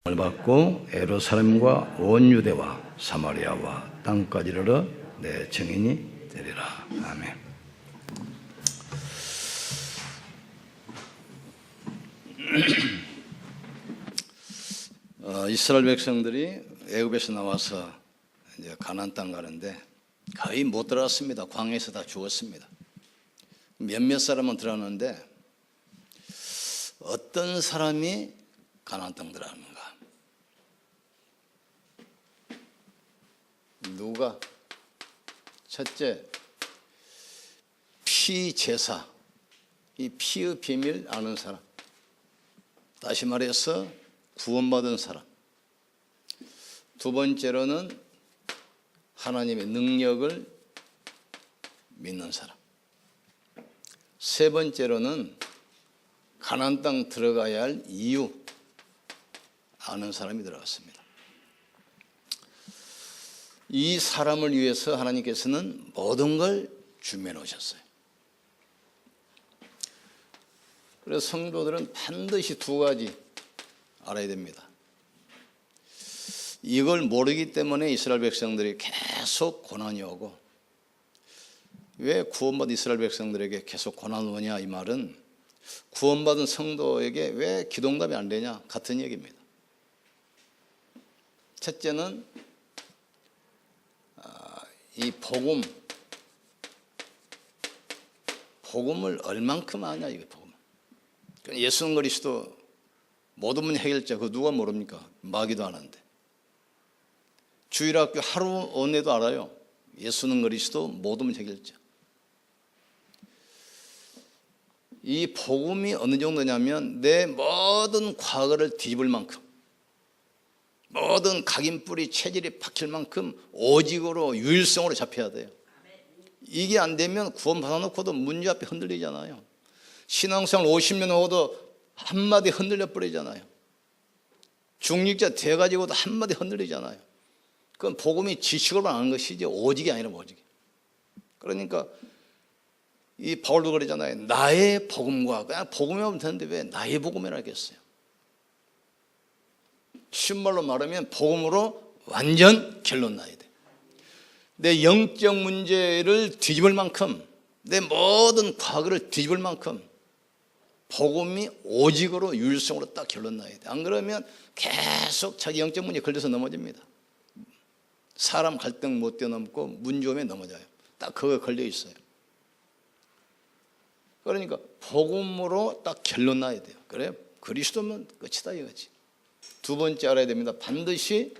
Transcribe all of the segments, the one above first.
받고 예루살렘과 온 유대와 사마리아와 땅까지 이르러 내 증인이 되리라. 아멘. 이스라엘 백성들이 애굽에서 나와서 이제 가나안 땅 가는데 거의 못 들어갔습니다. 광야에서 다 죽었습니다. 몇몇 사람은 들어갔는데 어떤 사람이 가나안 땅 들어가는가? 누가? 첫째, 피제사, 이 피의 비밀 아는 사람. 다시 말해서 구원받은 사람. 두 번째로는 하나님의 능력을 믿는 사람. 세 번째로는 가나안 땅 들어가야 할 이유 아는 사람이 들어갔습니다. 이 사람을 위해서 하나님께서는 모든 걸 준비해 놓으셨어요. 그래서 성도들은 반드시 두 가지 알아야 됩니다. 이걸 모르기 때문에 이스라엘 백성들이 계속 고난이 오고, 왜 구원받은 이스라엘 백성들에게 계속 고난이 오냐, 이 말은 구원받은 성도에게 왜 기도응답이 안 되냐 같은 얘기입니다. 첫째는 이 복음을 얼만큼 아냐, 이게 복음. 예수는 그리스도 모든 문제 해결자, 그거 누가 모릅니까? 마귀도 아는데. 주일학교 하루 언내도 알아요. 예수는 그리스도 모든 문제 해결자. 이 복음이 어느 정도냐면 내 모든 과거를 뒤집을 만큼, 모든 각인뿌리 체질이 박힐 만큼 오직으로 유일성으로 잡혀야 돼요. 이게 안 되면 구원 받아놓고도 문제 앞에 흔들리잖아요. 신앙생활 50년 하고도 한마디 흔들려 버리잖아요. 중직자 돼가지고도 한마디 흔들리잖아요. 그건 복음이 지식으로 아는 것이지 오직이 아니라 오직이. 그러니까 이 바울도 그러잖아요. 나의 복음과, 그냥 복음이면 되는데 왜 나의 복음이라 하겠어요? 쉬운 말로 말하면 복음으로 완전 결론 나야 돼. 내 영적 문제를 뒤집을 만큼, 내 모든 과거를 뒤집을 만큼 복음이 오직으로 유일성으로 딱 결론 나야 돼. 안 그러면 계속 자기 영적 문제에 걸려서 넘어집니다. 사람 갈등 못 뛰어넘고 문제점에 넘어져요. 딱 그거에 걸려 있어요. 그러니까 복음으로 딱 결론 나야 돼요. 그래, 그리스도면 끝이다 이거지. 두 번째 알아야 됩니다. 반드시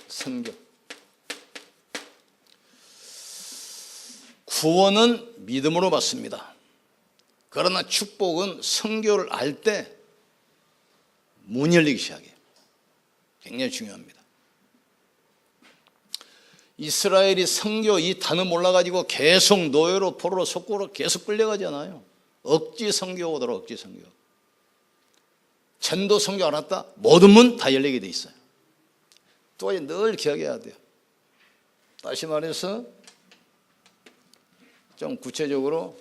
선교. 구원은 믿음으로 받습니다. 그러나 축복은 선교를 알 때 문이 열리기 시작해요. 굉장히 중요합니다. 이스라엘이 선교 이 단어 몰라가지고 계속 노예로 포로로 속고로 계속 끌려가잖아요. 억지 선교 오더라, 억지 선교. 전도 선교 알았다? 모든 문 다 열리게 돼 있어요. 또 늘 기억해야 돼요. 다시 말해서 좀 구체적으로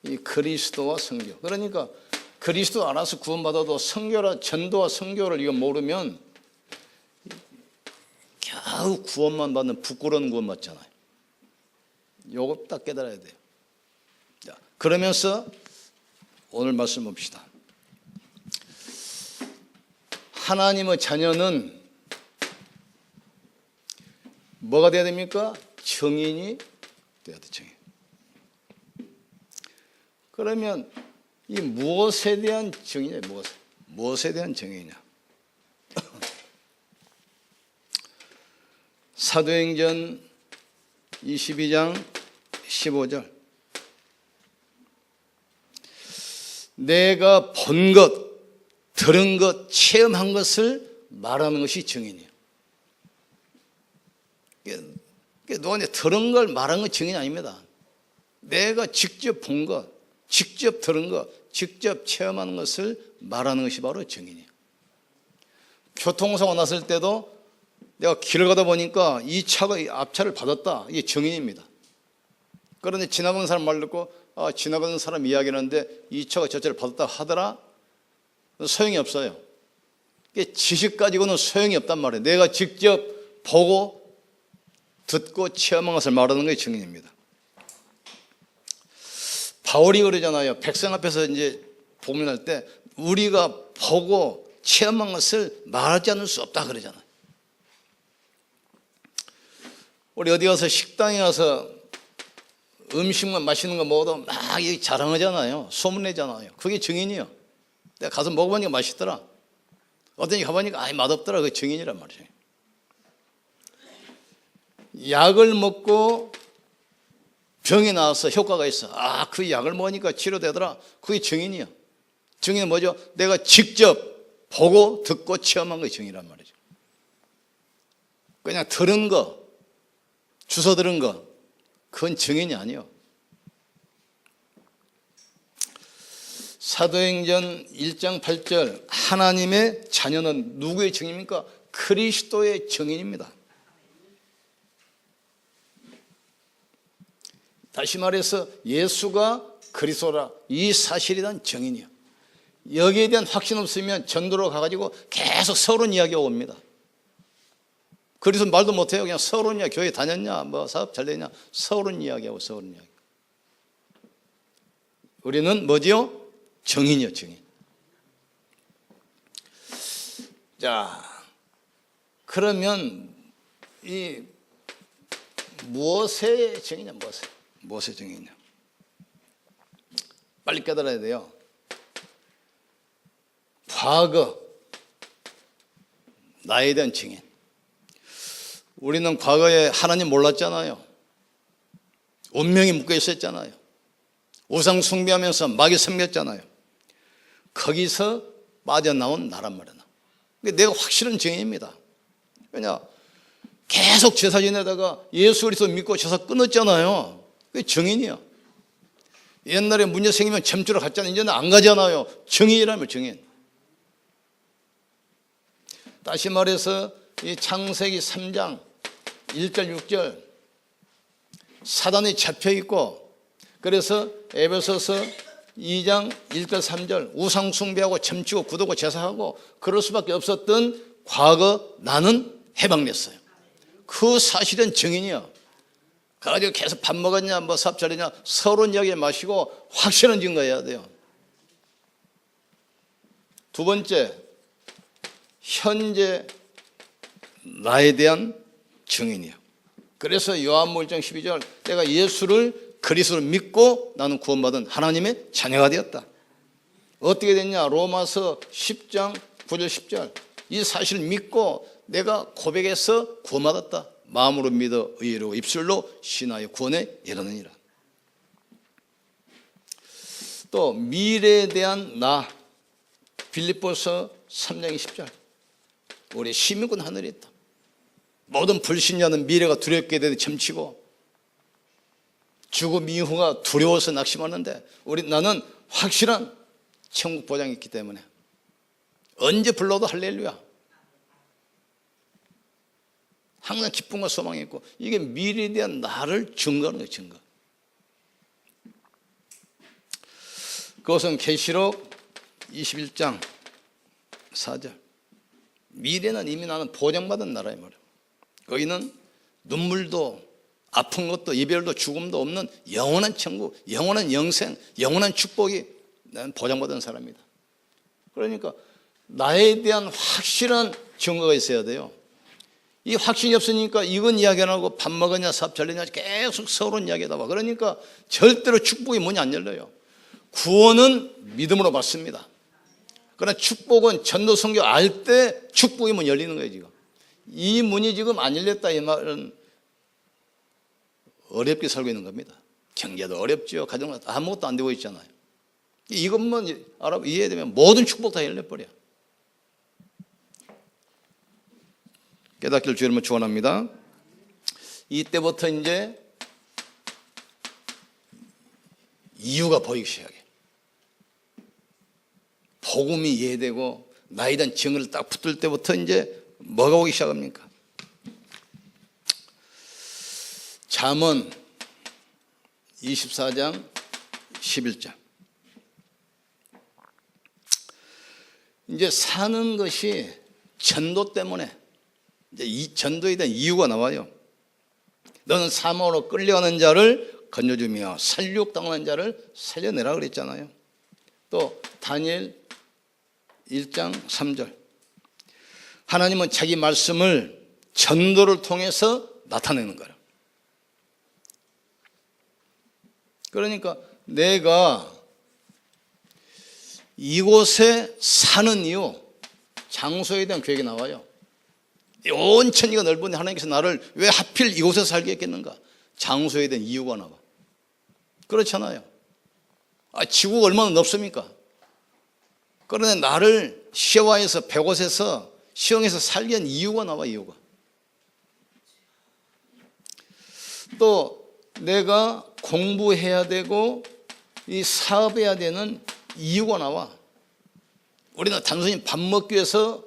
이 그리스도와 선교. 그러니까 그리스도 알아서 구원받아도 선교라, 전도와 선교를 이거 모르면 겨우 구원만 받는 부끄러운 구원 받잖아요. 요거 딱 깨달아야 돼요. 자, 그러면서 오늘 말씀 봅시다. 하나님의 자녀는 뭐가 돼야 됩니까? 증인이 돼야 돼, 증인. 그러면 이 무엇에 대한 증인이냐? 무엇에 대한 증인이냐? 사도행전 22장 15절. 내가 본 것, 들은 것, 체험한 것을 말하는 것이 증인이에요. 너한테 들은 걸 말하는 건 증인이 아닙니다. 내가 직접 본 것, 직접 들은 것, 직접 체험하는 것을 말하는 것이 바로 증인이에요. 교통사고 났을 때도 내가 길을 가다 보니까 이 차가 앞차를 받았다, 이게 증인입니다. 그런데 지나가는 사람 말 듣고 지나가는 사람 이야기를 하는데 이 차가 저 차를 받았다 하더라, 소용이 없어요. 지식 가지고는 소용이 없단 말이에요. 내가 직접 보고 듣고 체험한 것을 말하는 게 증인입니다. 바울이 그러잖아요. 백성 앞에서 이제 복문할 때 우리가 보고 체험한 것을 말하지 않을 수 없다 그러잖아요. 우리 어디 가서 식당에 가서 음식만 맛있는 거 먹어도 막 자랑하잖아요. 소문내잖아요. 그게 증인이요. 내가 가서 먹어보니까 맛있더라. 어떤 데 가보니까 아이 맛없더라. 그게 증인이란 말이에요. 약을 먹고 병이 나와서 효과가 있어. 아, 그 약을 먹으니까 치료되더라. 그게 증인이야. 증인은 뭐죠? 내가 직접 보고 듣고 체험한 게 증인이란 말이죠. 그냥 들은 거, 주워 들은 거, 그건 증인이 아니요. 사도행전 1장 8절 하나님의 자녀는 누구의 증인입니까? 그리스도의 증인입니다. 다시 말해서 예수가 그리스도라 이 사실에 대한 증인이요. 여기에 대한 확신 없으면 전도로 가가지고 계속 서론 이야기가 옵니다. 그래서 말도 못해요. 그냥 서론 이야기, 교회 다녔냐, 뭐 사업 잘 되냐, 서론 이야기하고 서론 이야기. 우리는 뭐지요? 증인이요, 증인. 자, 그러면 이 무엇의 증인이냐, 무엇의 증인이냐. 빨리 깨달아야 돼요. 과거, 나에 대한 증인. 우리는 과거에 하나님 몰랐잖아요. 운명이 묶여 있었잖아요. 우상 숭배하면서 마귀 섬겼잖아요. 거기서 빠져나온 나란 말이야. 내가 확실한 증인입니다. 왜냐? 계속 제사 지내다가 예수 그리스도 믿고 제사 끊었잖아요. 그게 증인이야. 옛날에 문제 생기면 점주러 갔잖아요. 이제는 안 가잖아요. 증인이라면 증인. 다시 말해서 이 창세기 3장 1절 6절 사단이 잡혀있고, 그래서 에베소서 2장 1절 3절 우상 숭배하고 점치고 구두고 제사하고 그럴 수밖에 없었던 과거 나는 해방됐어요. 그 사실은 증인이야. 가지고 계속 밥 먹었냐, 뭐 사업 잘했냐, 서론 이야기 마시고 확실한 증거해야 돼요. 두 번째, 현재 나에 대한 증인이요. 그래서 요한복음 1장 12절 내가 예수를 그리스도로 믿고 나는 구원받은 하나님의 자녀가 되었다. 어떻게 됐냐? 로마서 10장 9절 10절 이 사실을 믿고 내가 고백해서 구원받았다. 마음으로 믿어 의로 입술로 신하여 구원에 이르느니라. 또 미래에 대한 나 빌립보서 3장 20절 우리 시민권 하늘에 있다. 모든 불신자는 미래가 두렵게 되듯 점치고 죽음 이후가 두려워서 낙심하는데 나는 확실한 천국 보장이 있기 때문에 언제 불러도 할렐루야. 항상 기쁨과 소망이 있고 이게 미래에 대한 나를 증거하는 거예요. 증거. 그것은 계시록 21장 4절 미래는 이미 나는 보장받은 나라의 말이에요. 거기는 눈물도 아픈 것도 이별도 죽음도 없는 영원한 천국, 영원한 영생, 영원한 축복이 나는 보장받은 사람이다. 그러니까 나에 대한 확실한 증거가 있어야 돼요. 이 확신이 없으니까 이건 이야기 안 하고 밥 먹었냐 사업 잘 되냐 계속 서론 이야기하다 봐. 그러니까 절대로 축복의 문이 안 열려요. 구원은 믿음으로 받습니다. 그러나 축복은 전도 선교 알 때 축복의 문 열리는 거예요. 지금 이 문이 지금 안 열렸다 이 말은 어렵게 살고 있는 겁니다. 경제도 어렵죠. 가정도 아무것도 안 되고 있잖아요. 이것만 이해되면 모든 축복 다 열려버려. 깨닫기를 주님을 축원합니다. 이때부터 이제 이유가 보이기 시작해. 복음이 이해되고 나에 대한 증거를 딱 붙을 때부터 이제 뭐가 오기 시작합니까? 잠언 24장 11절 이제 사는 것이 전도 때문에 이제 이 전도에 대한 이유가 나와요. 너는 사망으로 끌려가는 자를 건져주며 살육당하는 자를 살려내라 그랬잖아요. 또 다니엘 1장 3절 하나님은 자기 말씀을 전도를 통해서 나타내는 거예요. 그러니까 내가 이곳에 사는 이유, 장소에 대한 계획이 나와요. 온 천지가 넓은데 하나님께서 나를 왜 하필 이곳에서 살게 했겠는가? 장소에 대한 이유가 나와. 그렇잖아요. 지구가 얼마나 넓습니까? 그런데 나를 시와에서 백옷에서 시흥에서 살게 한 이유가 나와. 이유가. 또 내가 공부해야 되고 이 사업해야 되는 이유가 나와. 우리는 단순히 밥 먹기 위해서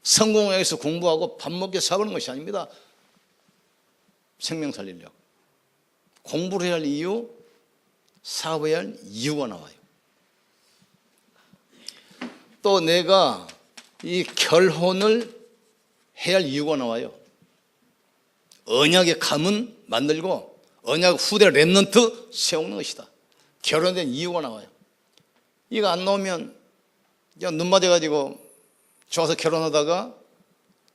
성공하기 위해서 공부하고 밥 먹기 위해서 사는 것이 아닙니다. 생명 살리려고. 공부를 해야 할 이유, 사업해야 할 이유가 나와요. 또 내가 이 결혼을 해야 할 이유가 나와요. 언약의 가문 만들고 언약 후대 렘넌트 세우는 것이다. 결혼에 대한 이유가 나와요. 이거 안 나오면 그냥 눈 맞아가지고 좋아서 결혼하다가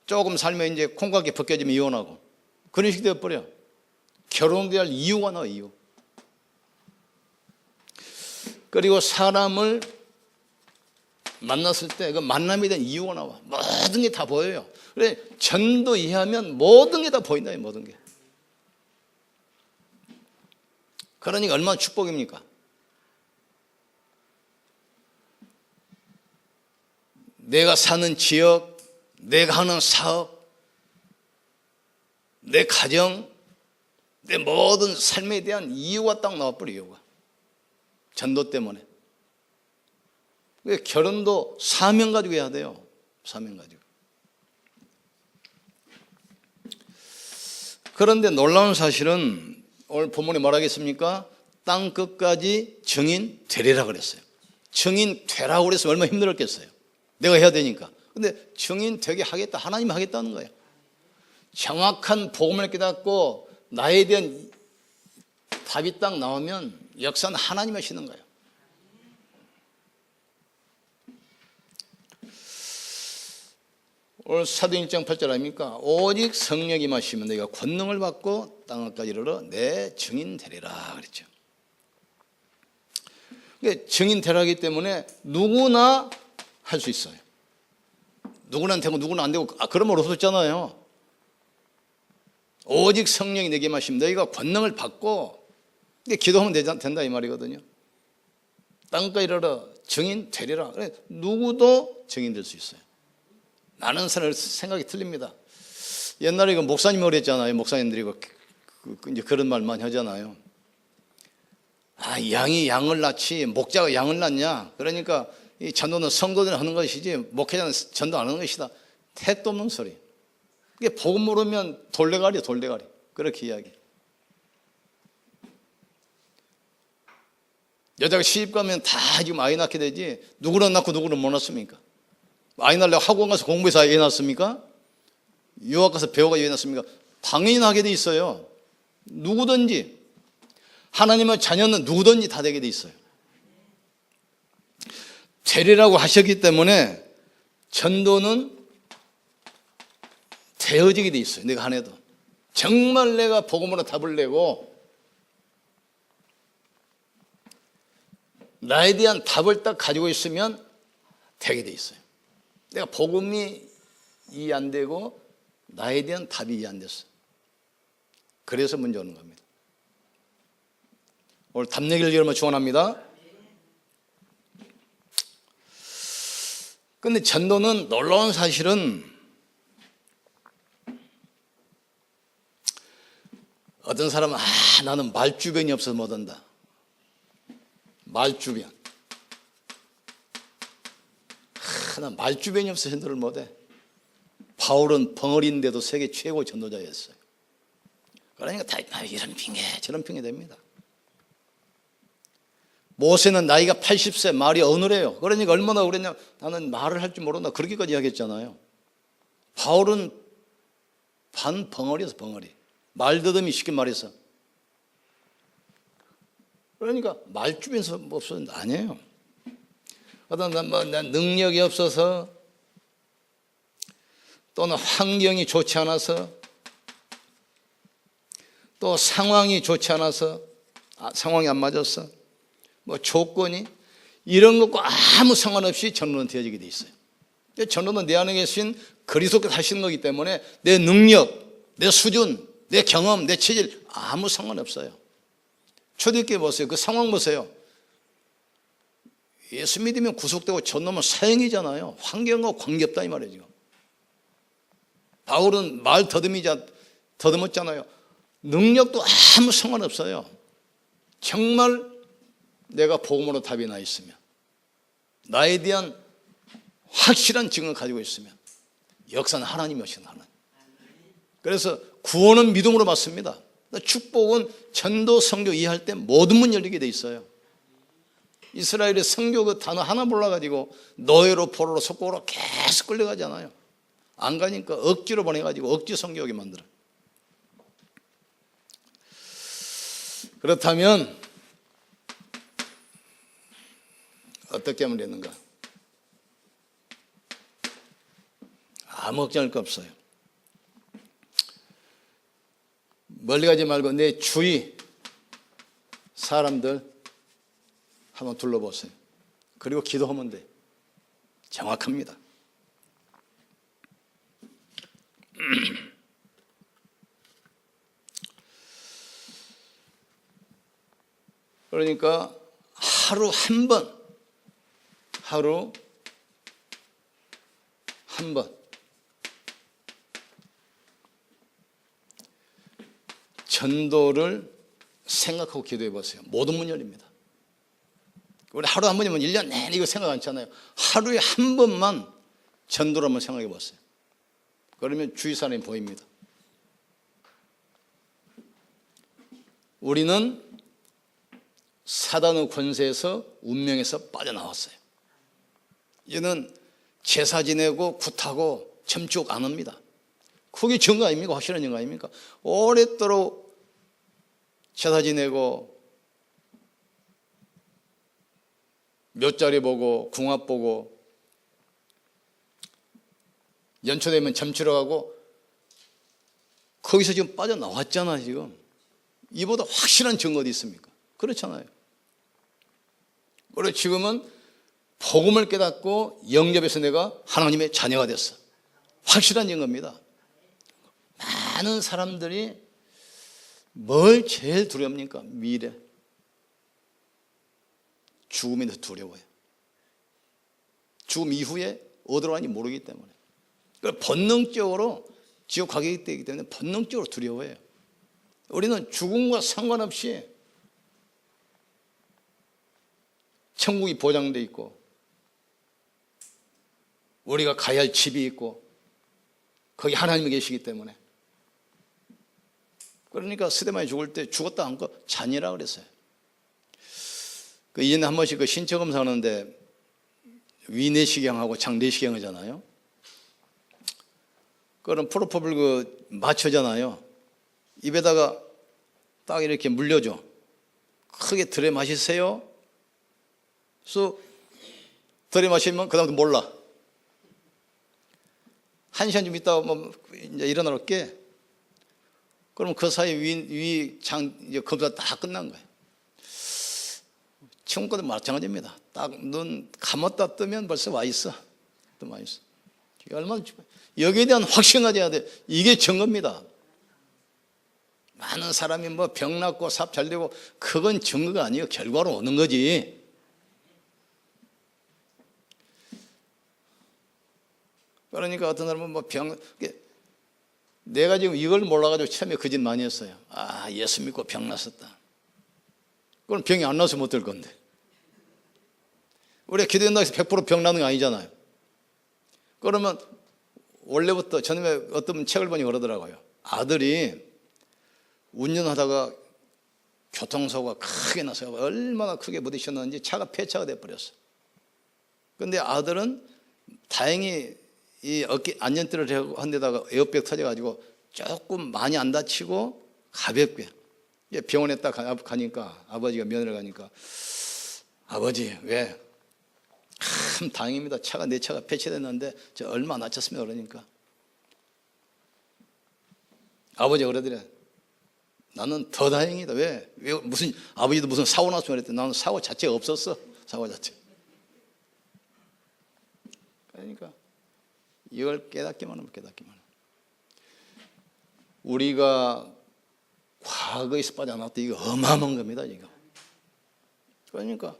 조금 살면 이제 콩깍지 벗겨지면 이혼하고 그런 식이 되어버려. 결혼해야 할 이유가 나와요. 이유. 그리고 사람을 만났을 때 그 만남에 대한 이유가 나와. 모든 게 다 보여요. 그래 전도 이해하면 모든 게 다 보인다. 모든 게. 그러니까 얼마나 축복입니까? 내가 사는 지역, 내가 하는 사업, 내 가정, 내 모든 삶에 대한 이유가 딱 나와버려. 이유가. 전도 때문에. 결혼도 사명 가지고 해야 돼요. 사명 가지고. 그런데 놀라운 사실은 오늘 본문에 말하겠습니까? 땅 끝까지 증인 되리라 그랬어요. 증인 되라고 그래서 얼마나 힘들었겠어요. 내가 해야 되니까. 근데 증인 되게 하겠다. 하나님이 하겠다는 거예요. 정확한 복음을 깨닫고 나에 대한 답이 딱 나오면 역사는 하나님이 하시는 거예요. 오늘 사도행 1장 8절 아닙니까? 오직 성령이 임하시면 너희가 권능을 받고 땅끝까지 이르러 내 증인 되리라 그랬죠. 그러니까 증인 되라기 때문에 누구나 할 수 있어요. 누구나 되고 누구나 안 되고 그러면 없었잖아요. 오직 성령이 내게 임하시면 너희가 권능을 받고 기도하면 된다 이 말이거든요. 땅끝까지 이르러 증인 되리라. 누구도 증인 될 수 있어요. 많은 사람의 생각이 틀립니다. 옛날에 이거 목사님이 그랬잖아요. 목사님들이 이제 그런 말만 하잖아요. 양이 양을 낳지 목자가 양을 낳냐. 그러니까 이 전도는 성도들이 하는 것이지 목회자는 전도 안 하는 것이다. 택도 없는 소리. 이게 복음 모르면 돌대가리야 돌대가리. 그렇게 이야기. 여자가 시집 가면 다 지금 아이 낳게 되지 누구는 낳고 누구는 못 낳습니까? 아이 낳으려고 학원 가서 공부해서 아이 낳습니까? 유학 가서 배워가 아이 낳습니까? 당연히 나게 돼 있어요. 누구든지 하나님의 자녀는 누구든지 다 되게 돼 있어요. 되리라고 하셨기 때문에 전도는 되어지게 돼 있어요. 내가 안 해도 정말 내가 복음으로 답을 내고 나에 대한 답을 딱 가지고 있으면 되게 돼 있어요. 내가 복음이 이해 안 되고 나에 대한 답이 이해 안 됐어. 그래서 문제 오는 겁니다. 오늘 답 내기를 여러분 축원합니다. 근데 전도는 놀라운 사실은 어떤 사람은 나는 말주변이 없어서 못한다. 말주변. 난 말주변이 없어서 전도를 못해. 바울은 벙어리인데도 세계 최고 전도자였어요. 그러니까 다 이런 핑계 저런 핑계 됩니다. 모세는 나이가 80세, 말이 어눌해요. 그러니까 얼마나 그랬냐, 나는 말을 할 줄 모른다, 그렇게까지 이야기했잖아요. 바울은 반벙어리였어, 벙어리. 말더듬이, 쉽게 말해서. 그러니까 말주변에서 없어도 아니에요. 난 능력이 없어서, 또는 환경이 좋지 않아서, 또 상황이 좋지 않아서, 상황이 안 맞았어, 뭐 조건이, 이런 것과 아무 상관없이 전도는 되어지게 돼 있어요. 전도는 내 안에 계신 그리스도께서 하시는 거기 때문에 내 능력, 내 수준, 내 경험, 내 체질 아무 상관없어요. 초대교회 보세요. 그 상황 보세요. 예수 믿으면 구속되고 전도면 사형이잖아요. 환경과 관계없다 이 말이에요. 지금 바울은 말 더듬었잖아요. 능력도 아무 상관없어요. 정말 내가 복음으로 답이 나 있으면, 나에 대한 확실한 증언을 가지고 있으면 역사는 하나님이 하시는 하나님. 그래서 구원은 믿음으로 받습니다. 축복은 전도, 선교 이해할 때 모든 문 열리게 돼 있어요. 이스라엘의 선교 그 단어 하나 몰라가지고 노예로 포로로 속고로 계속 끌려가잖아요. 안 가니까 억지로 보내가지고 억지 선교하게 만들어. 그렇다면 어떻게 하면 되는가? 아무 걱정할 거 없어요. 멀리 가지 말고 내 주위 사람들 한번 둘러보세요. 그리고 기도하면 돼. 정확합니다. 그러니까 하루 한 번 전도를 생각하고 기도해 보세요. 모든 문 열립니다. 우리 하루 한 번이면 1년 내내 이거 생각 않잖아요. 하루에 한 번만 전도를 한번 생각해 보세요. 그러면 주위 사람이 보입니다. 우리는 사단의 권세에서, 운명에서 빠져나왔어요. 이제는 제사 지내고 굿하고 점치고 안 합니다. 그게 증거 아닙니까? 확실한 증거 아닙니까? 오랫도록 제사 지내고 묘자리 보고 궁합 보고 연초되면 점치러 가고, 거기서 지금 빠져나왔잖아. 지금 이보다 확실한 증거 어디 있습니까? 그렇잖아요. 그리고 지금은 복음을 깨닫고 영접해서 내가 하나님의 자녀가 됐어. 확실한 증거입니다. 많은 사람들이 뭘 제일 두렵니까? 미래. 죽음이 더 두려워요. 죽음 이후에 어디로 가는지 모르기 때문에. 본능적으로 지옥 가게 되기 때문에 본능적으로 두려워해요. 우리는 죽음과 상관없이 천국이 보장되어 있고, 우리가 가야 할 집이 있고, 거기 하나님이 계시기 때문에. 그러니까 스데반이 죽을 때 죽었다 한 거 잔이라 그랬어요. 그 이전에 한 번씩 그 신체검사 하는데 위내시경하고 장내시경 하잖아요. 그럼 프로포폴 그 마취하잖아요. 입에다가 딱 이렇게 물려줘. 크게 들여 마시세요. 그래서 들여 마시면 그 다음부터 몰라. 1시간 좀 있다가 뭐 이제 일어나볼게. 그럼 그 사이 위장 검사 다 끝난 거예요. 치과도 마찬가지입니다. 딱 눈 감았다 뜨면 벌써 와 있어. 또 와 있어. 얼마나 여기에 대한 확신 가져야 돼. 이게 증거입니다. 많은 사람이 뭐 병 낫고 사업 잘 되고, 그건 증거가 아니에요. 결과로 오는 거지. 그러니까 어떤 사람은 뭐 내가 지금 이걸 몰라가지고 처음에 그 짓 많이 했어요. 아, 예수 믿고 병 났었다. 그럼 병이 안 나서 못 될 건데. 우리가 기도한다고 해서 100% 병 나는 거 아니잖아요. 그러면 원래부터 저놈의 어떤 책을 보니 그러더라고요. 아들이 운전하다가 교통사고가 크게 나서 얼마나 크게 부딪혔는지 차가 폐차가 돼버렸어. 그런데 아들은 다행히 이 어깨 안전띠를 한 데다가 에어백 터져가지고 조금 많이 안 다치고 가볍게 병원에 딱 가니까 아버지가 면회를 가니까 아버지 왜? 참 다행입니다. 내 차가 폐차됐는데 저 얼마 안 다쳤습니다. 그러니까 아버지가 그러더래. 나는 더 다행이다. 왜 무슨 아버지도 무슨 사고 났으면 그랬더니 나는 사고 자체가 없었어. 사고 자체. 그러니까 이걸 깨닫기만 하면 우리가 과거에서 빠져나왔다 이거 어마어마한 겁니다. 이거. 그러니까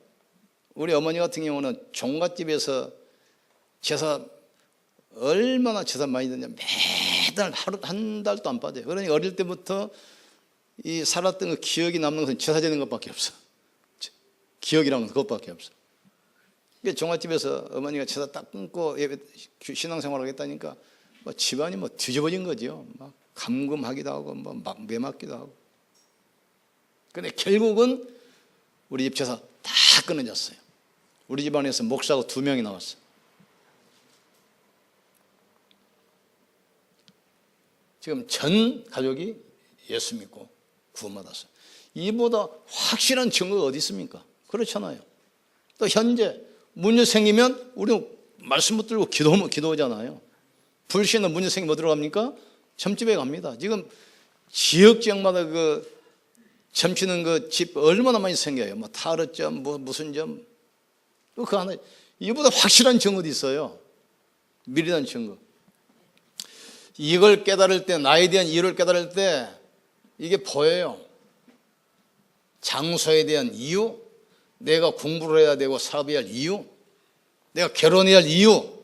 우리 어머니 같은 경우는 종갓집에서 제사 얼마나 제사 많이 드냐 매달 하루 한 달도 안 빠져요. 그러니까 어릴 때부터 이 살았던 그 기억이 남는 것은 제사 지는 것밖에 없어. 기억이라는 그것밖에 없어. 종갓집에서 어머니가 제사 딱 끊고 신앙생활을 하겠다니까 뭐 집안이 뭐 뒤집어진 거죠. 막 감금하기도 하고 뭐 매맞기도 하고. 근데 결국은 우리 집 제사 다 끊어졌어요. 우리 집안에서 목사가 2명이 나왔어요. 지금 전 가족이 예수 믿고 구원받았어요. 이보다 확실한 증거가 어디 있습니까? 그렇잖아요. 또 현재 문제 생기면 우리는 말씀 붙들고 기도하잖아요. 불신은 문제 생기면 뭐 들어갑니까? 점집에 갑니다. 지금 지역마다 그 점치는 그 집 얼마나 많이 생겨요. 뭐 타르점, 뭐 무슨 점. 그 하나 이보다 확실한 증거도 있어요. 미리한 증거. 이걸 깨달을 때, 나에 대한 이유를 깨달을 때 이게 보여요. 장소에 대한 이유, 내가 공부를 해야 되고 사업해야 할 이유, 내가 결혼해야 할 이유,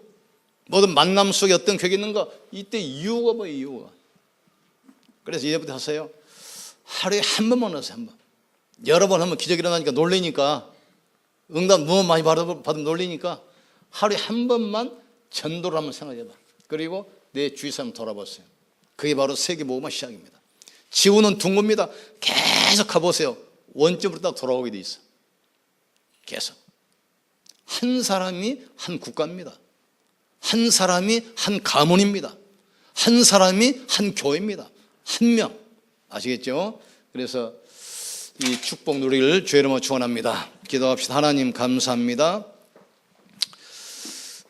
모든 만남 속에 어떤 격이 있는가, 이때 이유가 뭐예요, 이유가. 그래서 이제부터 하세요. 하루에 한 번만 하세요, 한 번. 여러 번 하면 기적이 일어나니까 놀리니까, 응답 너무 많이 받으면 놀리니까 하루에 한 번만 전도를 한번 생각해봐. 그리고 내 주위 사람 돌아보세요. 그게 바로 세계복음화 시작입니다. 지구는 둥겁니다. 계속 가보세요. 원점으로 딱 돌아오게 돼 있어. 계속. 한 사람이 한 국가입니다. 한 사람이 한 가문입니다. 한 사람이 한 교회입니다. 한 명. 아시겠죠? 그래서 이 축복 누리기를 주의 이름으로 축원합니다. 기도합시다. 하나님 감사합니다.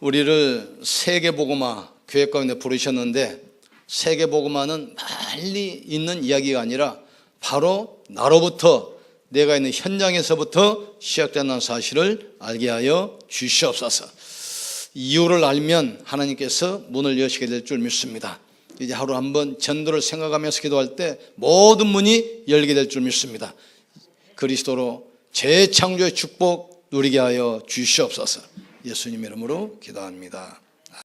우리를 세계복음화 교회 가운데 부르셨는데 세계복음화는 멀리 있는 이야기가 아니라 바로 나로부터 내가 있는 현장에서부터 시작된다는 사실을 알게 하여 주시옵소서. 이유를 알면 하나님께서 문을 여시게 될 줄 믿습니다. 이제 하루 한번 전도를 생각하면서 기도할 때 모든 문이 열리게 될 줄 믿습니다. 그리스도로 재창조의 축복 누리게 하여 주시옵소서. 예수님 이름으로 기도합니다.